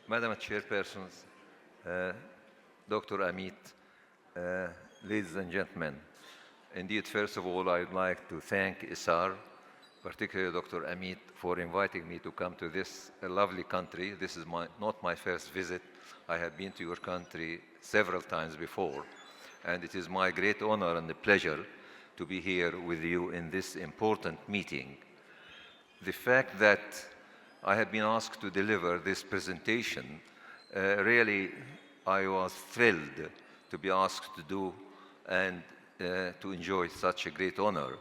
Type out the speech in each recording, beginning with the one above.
Madam Chairpersons, Dr. Amit, ladies and gentlemen, indeed, first of all, I would like to thank ISAR, particularly Dr. Amit, for inviting me to come to this lovely country. This is not my first visit. I have been to your country several times before, and it is my great honor and pleasure to be here with you in this important meeting. The fact that I have been asked to deliver this presentation, really I was thrilled to be asked to do and to enjoy such a great honor.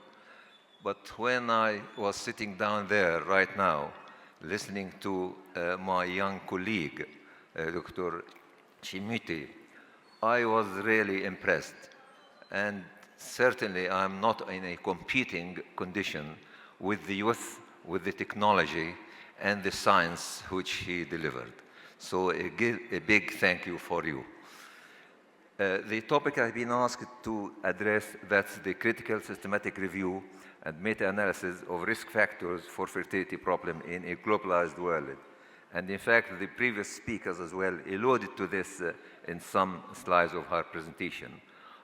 But when I was sitting down there right now, listening to my young colleague, Dr. Chimiti, I was really impressed. And certainly I'm not in a competing condition with the youth, with the technology, and the science which he delivered. So a big thank you for you. The topic I've been asked to address, that's the critical systematic review and meta-analysis of risk factors for fertility problem in a globalized world. And in fact, the previous speakers as well alluded to this in some slides of her presentation.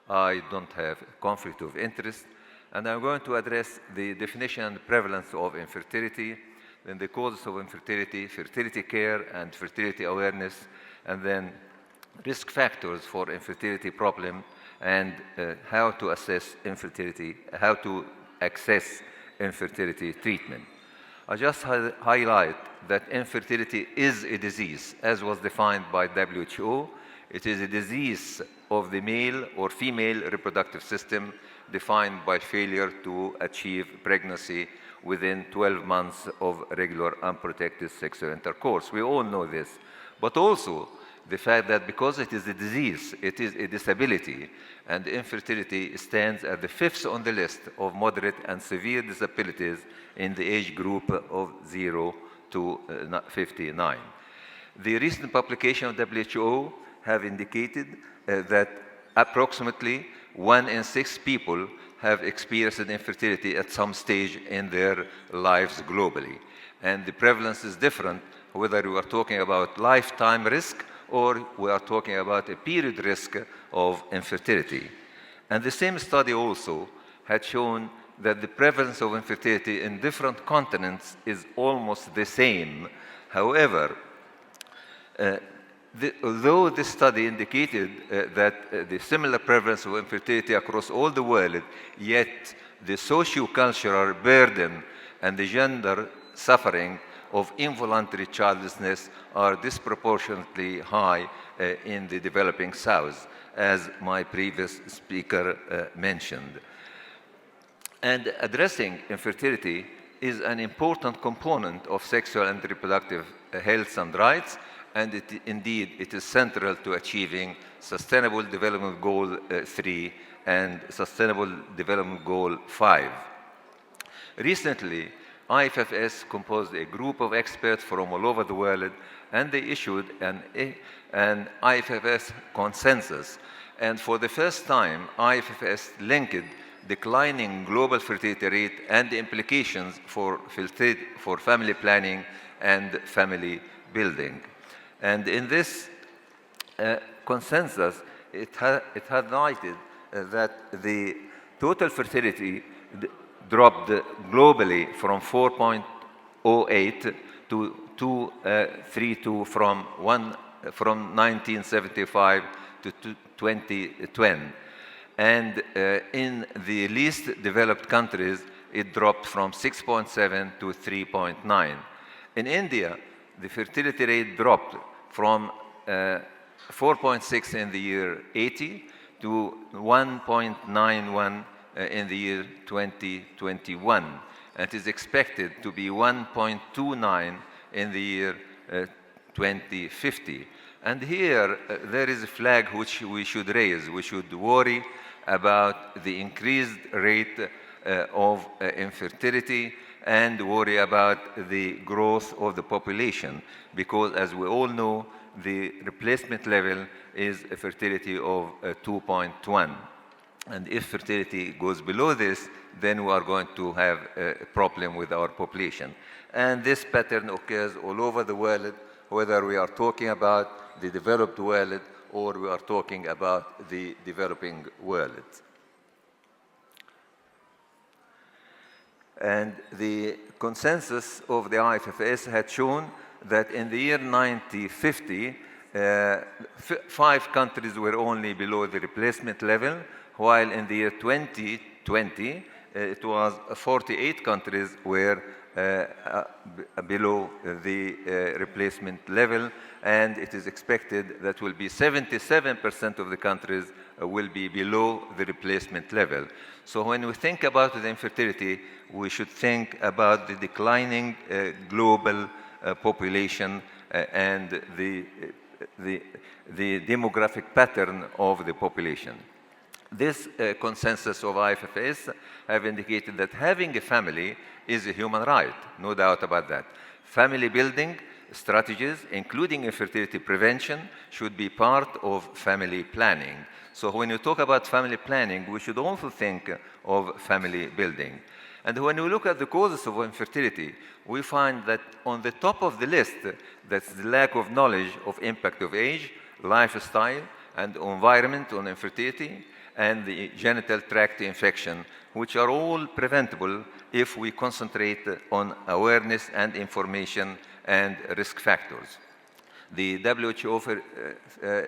I don't have conflict of interest, and I'm going to address the definition and prevalence of infertility, then the causes of infertility, fertility care and fertility awareness, and then risk factors for infertility problem, and how to assess infertility, how to access infertility treatment. I just highlight that infertility is a disease, as was defined by WHO. It is a disease of the male or female reproductive system defined by failure to achieve pregnancy within 12 months of regular unprotected sexual intercourse. We all know this, but also the fact that because it is a disease, it is a disability, and infertility stands at the 5th on the list of moderate and severe disabilities in the age group of 0 to 59. The recent publication of WHO have indicated that approximately 1 in 6 people have experienced infertility at some stage in their lives globally. And the prevalence is different whether we are talking about lifetime risk or we are talking about a period risk of infertility. And the same study also had shown that the prevalence of infertility in different continents is almost the same. However, although this study indicated that the similar prevalence of infertility across all the world, yet the socio-cultural burden and the gender suffering of involuntary childlessness are disproportionately high in the developing South, as my previous speaker mentioned. And addressing infertility is an important component of sexual and reproductive health and rights, and indeed it is central to achieving Sustainable Development Goal 3 and Sustainable Development Goal 5. Recently, IFFS composed a group of experts from all over the world, and they issued an IFFS consensus. And for the first time, IFFS linked declining global fertility rate and the implications for family planning and family building. And in this consensus, it highlighted that the total fertility dropped globally from 4.08 to 2.32 from 1975 to 2010. And in the least developed countries, it dropped from 6.7 to 3.9. In India, the fertility rate dropped from 4.6 in the year 80 to 1.91 in the year 2021. And it is expected to be 1.29 in the year 2050. And here, there is a flag which we should raise. We should worry about the increased rate of infertility and worry about the growth of the population, because as we all know, the replacement level is a fertility of 2.1. And if fertility goes below this, then we are going to have a problem with our population. And this pattern occurs all over the world. whether we are talking about the developed world or we are talking about the developing world. And the consensus of the IFFS had shown that in the year 1950, 5 countries were only below the replacement level, while in the year 2020, it was 48 countries were below the replacement level, and it is expected that will be 77% of the countries will be below the replacement level. So when we think about the infertility, we should think about the declining global population and the demographic pattern of the population. This consensus of IFFS have indicated that having a family is a human right, no doubt about that. Family building strategies, including infertility prevention, should be part of family planning. So when you talk about family planning, we should also think of family building. And when we look at the causes of infertility, we find that on the top of the list, that's the lack of knowledge of impact of age, lifestyle, and environment on infertility, and the genital tract infection, which are all preventable if we concentrate on awareness and information and risk factors. The WHO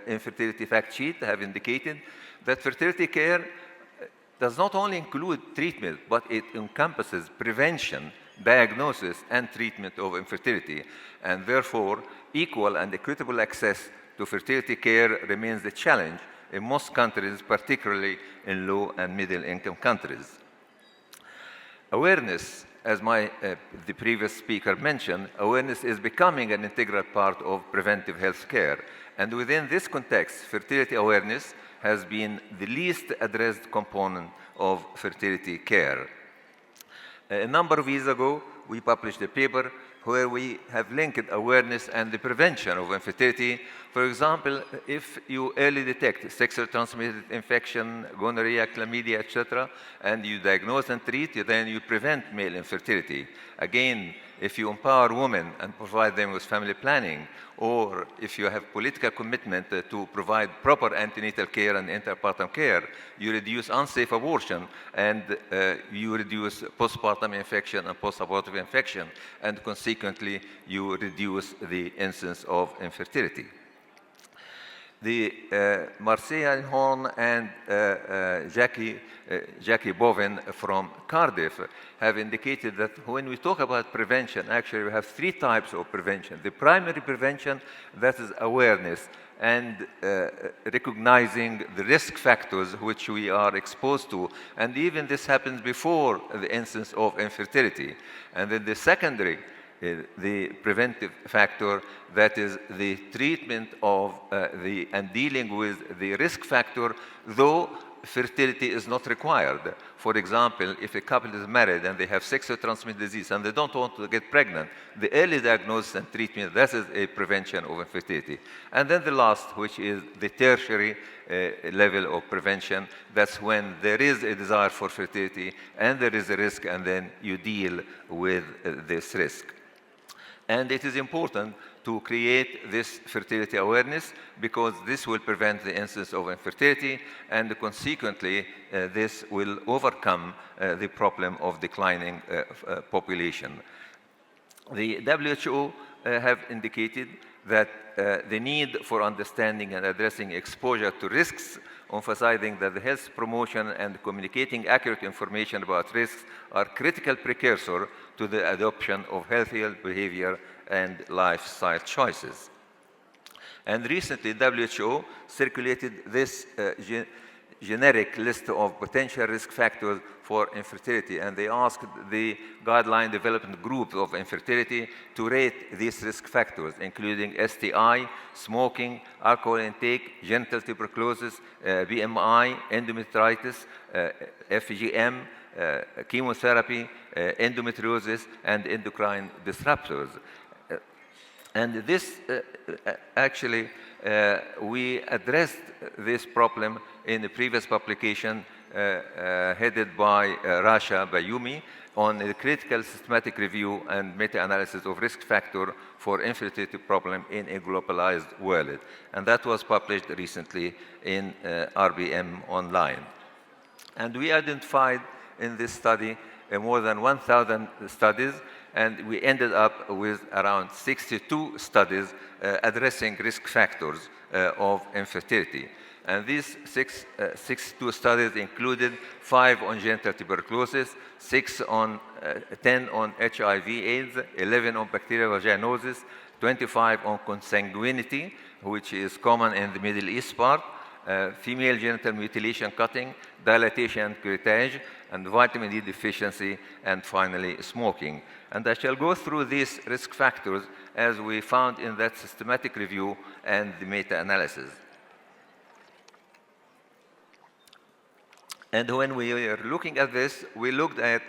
infertility fact sheet have indicated that fertility care does not only include treatment, but it encompasses prevention, diagnosis, and treatment of infertility. And therefore, equal and equitable access to fertility care remains a challenge in most countries, particularly in low and middle income countries. Awareness, as the previous speaker mentioned, awareness is becoming an integral part of preventive health care. And within this context, fertility awareness has been the least addressed component of fertility care. A number of years ago, we published a paper where we have linked awareness and the prevention of infertility. For example, if you early detect sexually transmitted infection, gonorrhea, chlamydia, etc., and you diagnose and treat, then you prevent male infertility. Again, if you empower women and provide them with family planning, or if you have political commitment to provide proper antenatal care and interpartum care, you reduce unsafe abortion and you reduce postpartum infection and post-abortive infection, and consequently you reduce the incidence of infertility. The Marcia Horn and Jackie Boven from Cardiff have indicated that when we talk about prevention, actually we have 3 types of prevention. The primary prevention, that is awareness and recognizing the risk factors which we are exposed to. And even this happens before the instance of infertility. And then the secondary, the preventive factor, that is the treatment of and dealing with the risk factor, though fertility is not required. For example, if a couple is married and they have sexually transmitted disease and they don't want to get pregnant, the early diagnosis and treatment, that is a prevention of infertility. And then the last, which is the tertiary level of prevention, that's when there is a desire for fertility and there is a risk, and then you deal with this risk. And it is important to create this fertility awareness because this will prevent the incidence of infertility, and consequently this will overcome the problem of declining population. The WHO have indicated that the need for understanding and addressing exposure to risks, emphasizing that the health promotion and communicating accurate information about risks are critical precursor to the adoption of healthier behavior and lifestyle choices. And recently, WHO circulated this generic list of potential risk factors for infertility, and they asked the guideline development group of infertility to rate these risk factors, including STI, smoking, alcohol intake, genital tuberculosis, BMI, endometritis, FGM, chemotherapy, endometriosis, and endocrine disruptors. And this actually, we addressed this problem in the previous publication headed by Rasha Bayumi on a critical systematic review and meta-analysis of risk factor for infertility problem in a globalized world. And that was published recently in RBM Online. And we identified in this study more than 1,000 studies, and we ended up with around 62 studies addressing risk factors of infertility. And these 62 studies included 5 on genital tuberculosis, 10 on HIV/AIDS, 11 on bacterial vaginosis, 25 on consanguinity, which is common in the Middle East part, female genital mutilation cutting, dilatation and curettage, and vitamin D deficiency, and finally smoking. And I shall go through these risk factors as we found in that systematic review and the meta-analysis. And when we were looking at this, we looked at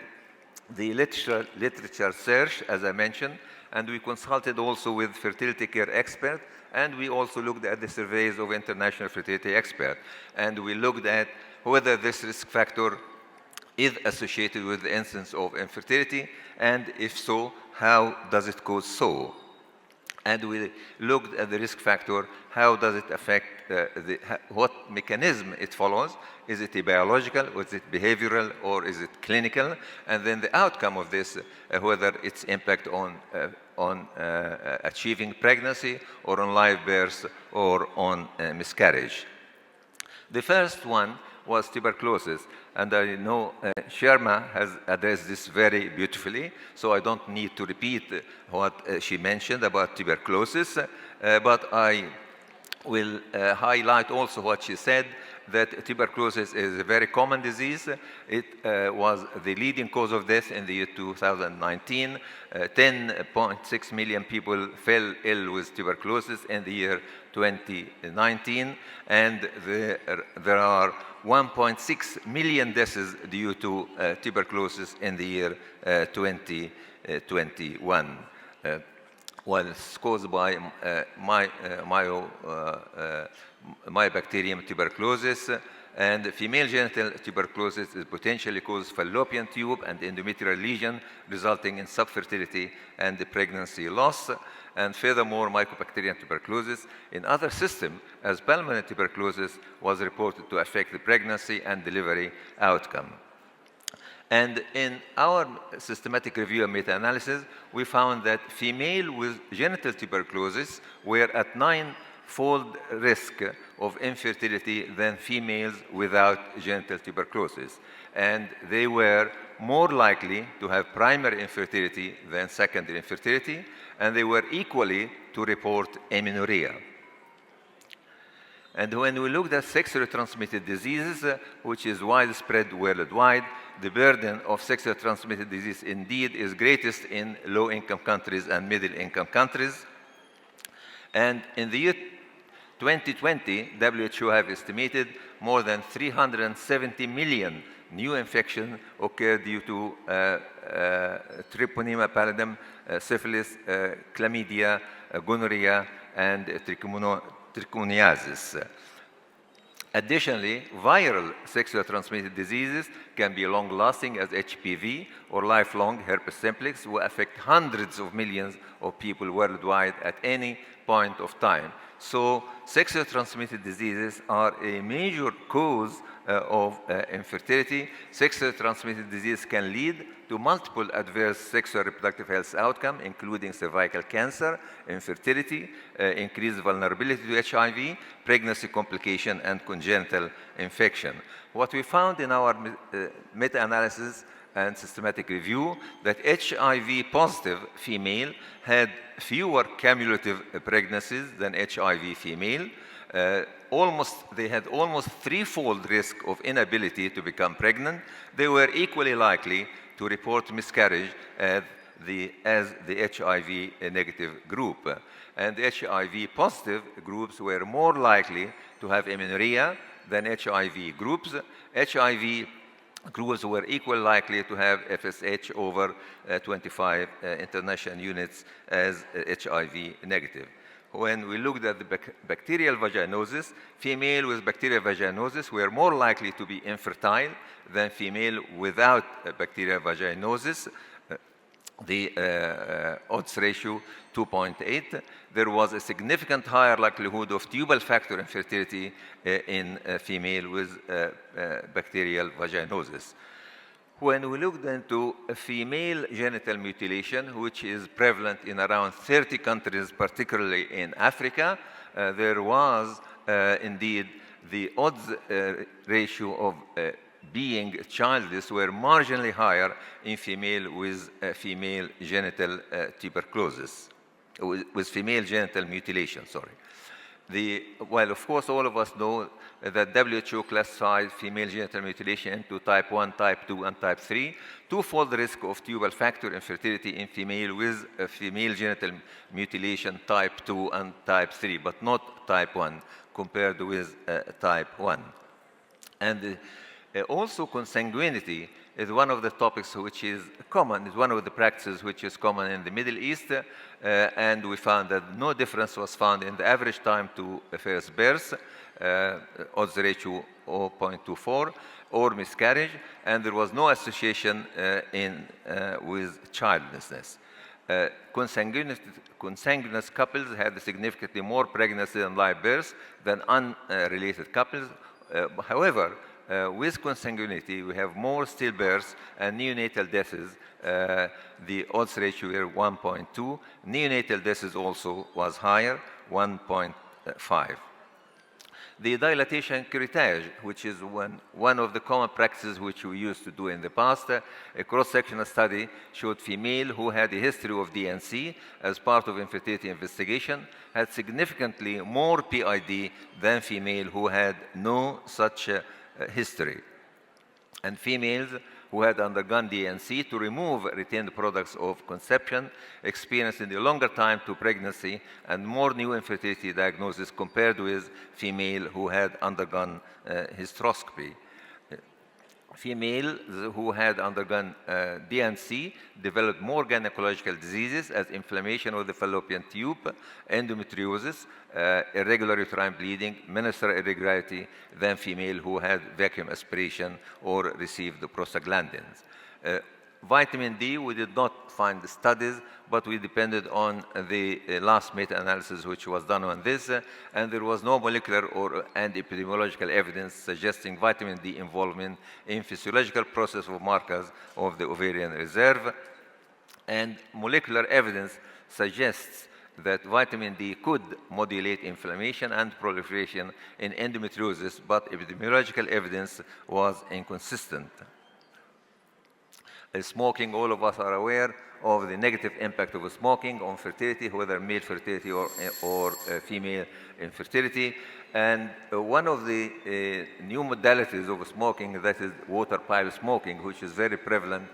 the literature search, as I mentioned, and we consulted also with fertility care experts, and we also looked at the surveys of international fertility experts. And we looked at whether this risk factor is associated with the incidence of infertility, and if so, how does it cause so? And we looked at the risk factor, how does it affect, what mechanism it follows? Is it a biological, or is it behavioral, or is it clinical? And then the outcome of this, whether its impact on achieving pregnancy, or on live birth, or on miscarriage. The first one was tuberculosis. And I know Sharma has addressed this very beautifully, so I don't need to repeat what she mentioned about tuberculosis, but I will highlight also what she said, that tuberculosis is a very common disease. It was the leading cause of death in the year 2019. 10.6 million people fell ill with tuberculosis in the year 2019, and there are 1.6 million deaths due to tuberculosis in the year 2021. Well, it's caused by Mycobacterium tuberculosis, and female genital tuberculosis is potentially causes fallopian tube and endometrial lesion, resulting in subfertility and the pregnancy loss. And furthermore, Mycobacterium tuberculosis in other systems, as pulmonary tuberculosis, was reported to affect the pregnancy and delivery outcome. And in our systematic review and meta-analysis, we found that female with genital tuberculosis were at 9-fold risk of infertility than females without genital tuberculosis. And they were more likely to have primary infertility than secondary infertility, and they were equally to report amenorrhea. And when we looked at sexually transmitted diseases, which is widespread worldwide, the burden of sexually transmitted disease indeed is greatest in low-income countries and middle-income countries. And in the year 2020, WHO have estimated more than 370 million new infections occurred due to Treponema pallidum, syphilis, chlamydia, gonorrhea, and trichomoniasis. Additionally, viral sexually transmitted diseases can be long-lasting as HPV or lifelong herpes simplex, will affect hundreds of millions of people worldwide at any point of time. So sexually transmitted diseases are a major cause of infertility. Sexually transmitted disease can lead to multiple adverse sexual reproductive health outcomes, including cervical cancer, infertility, increased vulnerability to HIV, pregnancy complication, and congenital infection. What we found in our meta-analysis and systematic review that HIV-positive female had fewer cumulative pregnancies than HIV female. They had almost 3-fold risk of inability to become pregnant. They were equally likely to report miscarriage as the HIV negative group. And the HIV positive groups were more likely to have amenorrhea than HIV groups. HIV groups were equally likely to have FSH over 25 international units as HIV negative. when we looked at the bacterial vaginosis, female with bacterial vaginosis were more likely to be infertile than female without bacterial vaginosis. The odds ratio 2.8. There was a significant higher likelihood of tubal factor infertility in female with bacterial vaginosis. When we looked into female genital mutilation, which is prevalent in around 30 countries, particularly in Africa, there was indeed the odds ratio of being childless were marginally higher in female with female genital tuberculosis, with female genital mutilation, sorry. Well, of course, all of us know that WHO classifies female genital mutilation into type 1, type 2, and type 3. Twofold risk of tubal factor infertility in female with female genital mutilation type 2 and type 3, but not type 1 compared with type 1. And also consanguinity is one of the topics which is common, is one of the practices which is common in the Middle East, and we found that no difference was found in the average time to first birth, odds ratio 0.24, or miscarriage, and there was no association with childlessness. Consanguineous couples had significantly more pregnancy and live births than unrelated couples. However, with consanguinity, we have more stillbirths and neonatal deaths. The odds ratio here 1.2. Neonatal deaths also was higher, 1.5. The dilatation curettage, which is one of the common practices which we used to do in the past, a cross-sectional study showed female who had a history of DNC as part of infertility investigation had significantly more PID than female who had no such history. And females who had undergone DNC to remove retained products of conception experienced a longer time to pregnancy and more new infertility diagnosis compared with female who had undergone hysteroscopy. Females who had undergone DNC developed more gynecological diseases as inflammation of the fallopian tube, endometriosis, irregular uterine bleeding, menstrual irregularity than female who had vacuum aspiration or received the prostaglandins. Vitamin D, we did not find the studies, but we depended on the last meta-analysis which was done on this, and there was no molecular and epidemiological evidence suggesting vitamin D involvement in physiological process of markers of the ovarian reserve. And molecular evidence suggests that vitamin D could modulate inflammation and proliferation in endometriosis, but epidemiological evidence was inconsistent. Smoking, all of us are aware of the negative impact of smoking on fertility, whether male fertility or female infertility. And one of the new modalities of smoking, that is water pipe smoking, which is very prevalent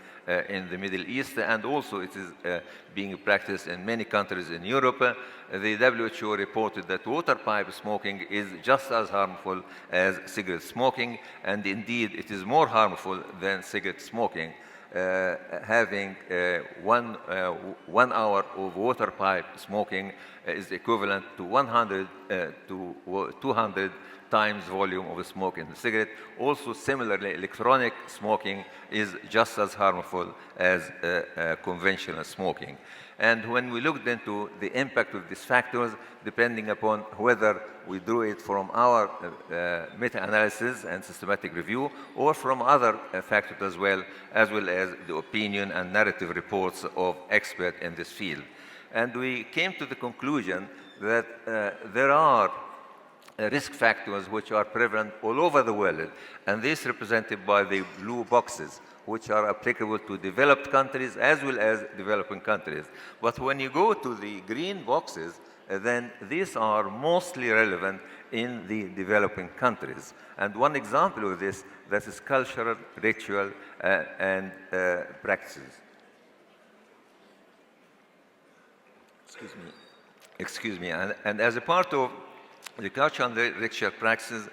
in the Middle East, and also it is being practiced in many countries in Europe. The WHO reported that water pipe smoking is just as harmful as cigarette smoking, and indeed it is more harmful than cigarette smoking. Having 1 hour of water pipe smoking is equivalent to 100 to 200 times volume of smoke in the cigarette. Also, similarly, electronic smoking is just as harmful as conventional smoking. And when we looked into the impact of these factors, depending upon whether we drew it from our meta-analysis and systematic review, or from other factors as well as the opinion and narrative reports of experts in this field. And we came to the conclusion that there are risk factors which are prevalent all over the world, and this represented by the blue boxes, which are applicable to developed countries as well as developing countries. But when you go to the green boxes, then these are mostly relevant in the developing countries. And one example of this, that is cultural, ritual, and practices. Excuse me. And as a part of the cultural and ritual practices,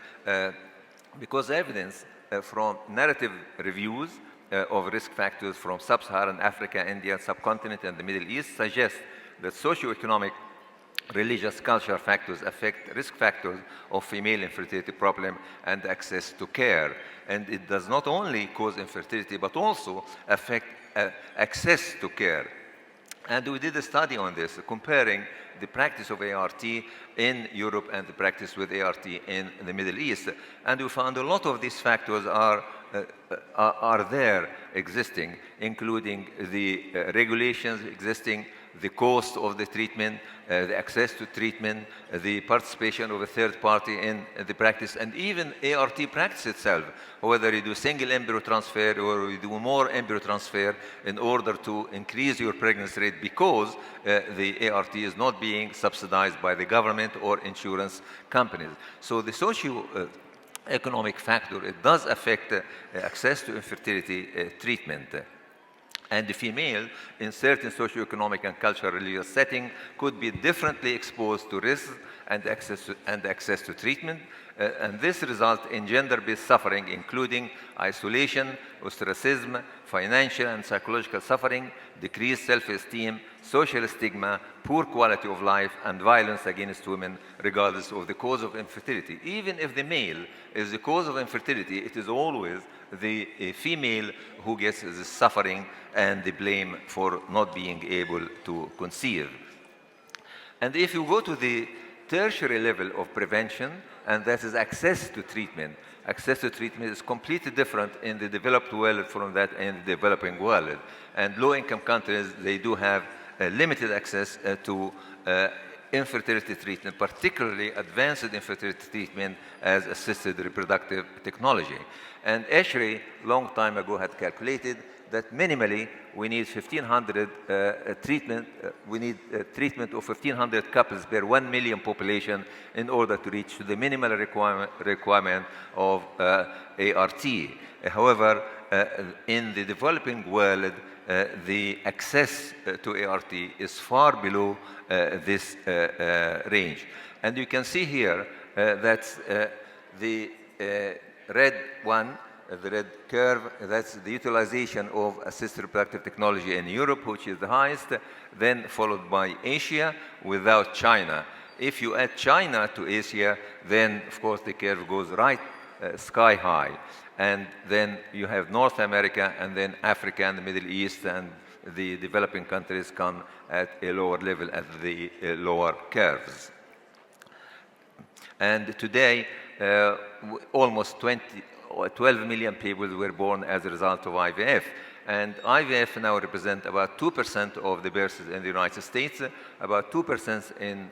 because evidence from narrative reviews of risk factors from sub-Saharan Africa, India, subcontinent, and the Middle East suggests that socioeconomic religious cultural factors affect risk factors of female infertility problem and access to care. And it does not only cause infertility, but also affect access to care. And we did a study on this, comparing the practice of ART in Europe and the practice with ART in the Middle East. And we found a lot of these factors are there existing, including the regulations existing, the cost of the treatment, the access to treatment, the participation of a third party in the practice, and even ART practice itself, whether you do single embryo transfer or you do more embryo transfer in order to increase your pregnancy rate, because the ART is not being subsidized by the government or insurance companies. So the socio-economic factor, it does affect access to infertility treatment. And the female in certain socioeconomic and cultural religious setting could be differently exposed to risks and access to treatment. And this results in gender-based suffering, including isolation, ostracism, financial and psychological suffering, decreased self-esteem, social stigma, poor quality of life, and violence against women, regardless of the cause of infertility. Even if the male is the cause of infertility, it is always the female who gets the suffering and the blame for not being able to conceive. And if you go to the tertiary level of prevention, and that is access to treatment. Access to treatment is completely different in the developed world from that in the developing world. And low-income countries, they do have limited access to infertility treatment, particularly advanced infertility treatment as assisted reproductive technology. And ASHRAE, long time ago, had calculated that minimally we need 1,500 treatment of 1,500 couples per 1 million population in order to reach the minimal requirement of ART. However, in the developing world, the access to ART is far below this range. And you can see here that the red one, the red curve, that's the utilization of assisted reproductive technology in Europe, which is the highest, then followed by Asia without China. If you add China to Asia, then of course the curve goes right sky high. And then you have North America, and then Africa and the Middle East, and the developing countries come at a lower level at the lower curves. And today, almost 12 million people were born as a result of IVF. And IVF now represents about 2% of the births in the United States, about 2% in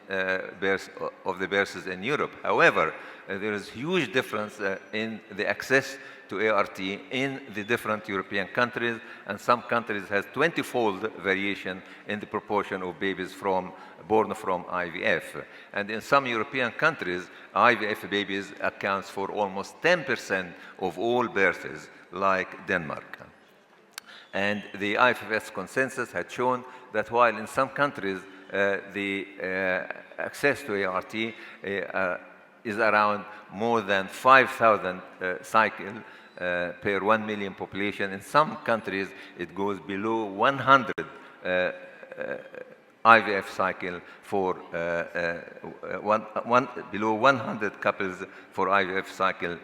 of the births in Europe. However, there is huge difference in the access to ART in the different European countries, and some countries has 20-fold variation in the proportion of babies born from IVF. And in some European countries, IVF babies accounts for almost 10% of all births, like Denmark. And the IFFS consensus had shown that while in some countries the access to ART is around more than 5,000 cycles per 1 million population, in some countries it goes below 100 IVF cycle for below 100 couples for IVF cycle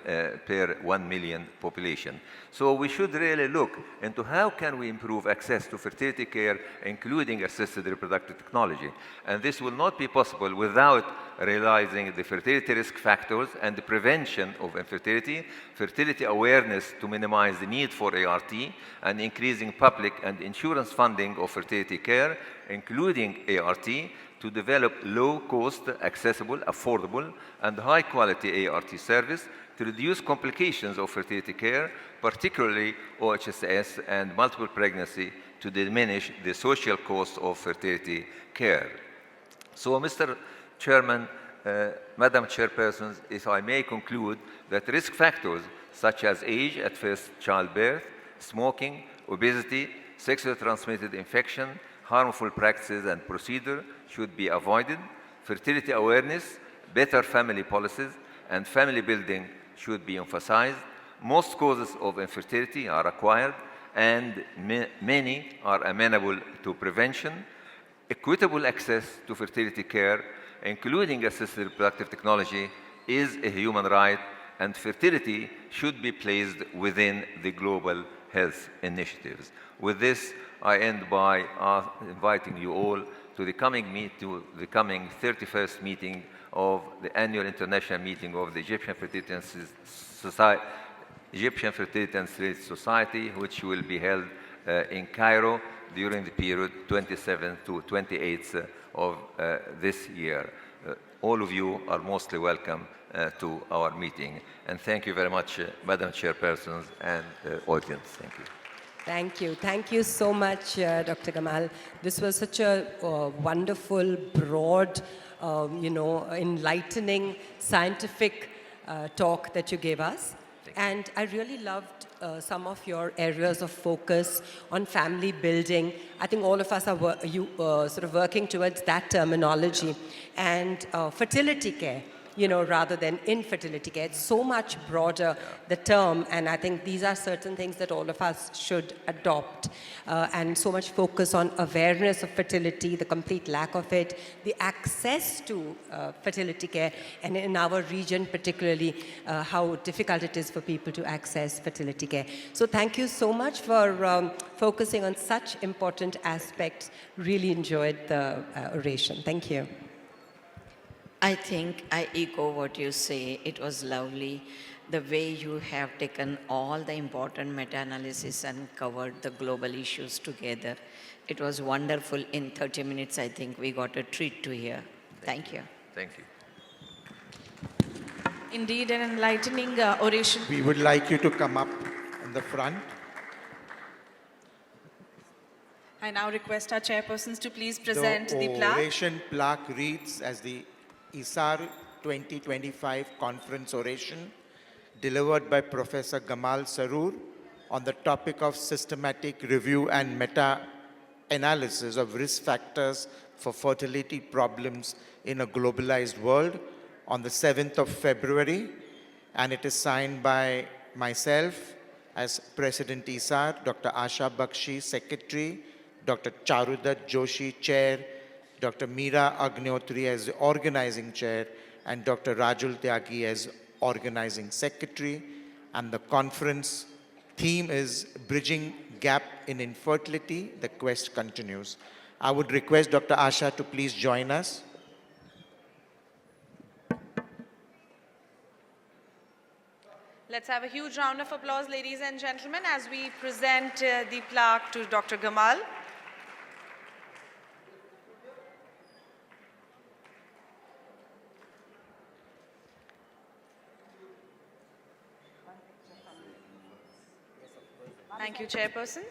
per 1 million population. So we should really look into how can we improve access to fertility care, including assisted reproductive technology. And this will not be possible without realizing the fertility risk factors and the prevention of infertility, fertility awareness to minimize the need for ART, and increasing public and insurance funding of fertility care, including ART, to develop low-cost, accessible, affordable, and high-quality ART service to reduce complications of fertility care, particularly OHSS and multiple pregnancy, to diminish the social cost of fertility care. So, Mr. Chairman, Madam Chairperson, if I may conclude that risk factors such as age at first childbirth, smoking, obesity, sexually transmitted infection, harmful practices and procedure should be avoided. Fertility awareness, better family policies, and family building should be emphasized. Most causes of infertility are acquired, and many are amenable to prevention. equitable access to fertility care, including assisted reproductive technology, is a human right, and fertility should be placed within the global health initiatives. With this, I end by inviting you all to the coming 31st meeting of the annual international meeting of the Egyptian Fertility and Society, Egyptian Fertility and Sterility Society, which will be held in Cairo during the period 27th to 28th of this year. All of you are mostly welcome to our meeting. And thank you very much, Madam Chairpersons and audience. Thank you. Thank you. Thank you so much, Dr. Gamal. This was such a wonderful, broad, enlightening, scientific talk that you gave us. And I really loved some of your areas of focus on family building. I think all of us are sort of working towards that terminology. And fertility care, rather than infertility care. It's so much broader, the term, and I think these are certain things that all of us should adopt. And so much focus on awareness of fertility, the complete lack of it, the access to fertility care, and in our region particularly, how difficult it is for people to access fertility care. So thank you so much for focusing on such important aspects. Really enjoyed the oration. Thank you. I think I echo what you say. It was lovely. The way you have taken all the important meta-analysis and covered the global issues together. It was wonderful. In 30 minutes, I think we got a treat to hear. Thank you. Thank you. Indeed, an enlightening oration. We would like you to come up in the front. I now request our chairpersons to please present the plaque. The oration plaque reads as the ISAR 2025 conference oration delivered by Professor Gamal Serour on the topic of systematic review and meta-analysis of risk factors for fertility problems in a globalized world on the 7th of February. And it is signed by myself as President ISAR, Dr. Asha Bakshi, Secretary, Dr. Charudat Joshi, Chair, Dr. Meera Agnihotri as the Organizing Chair, and Dr. Rajul Tyagi as Organizing Secretary. And the conference theme is Bridging Gap in Infertility, the quest continues. I would request Dr. Asha to please join us. Let's have a huge round of applause, ladies and gentlemen, as we present the plaque to Dr. Gamal. Thank you, chairpersons.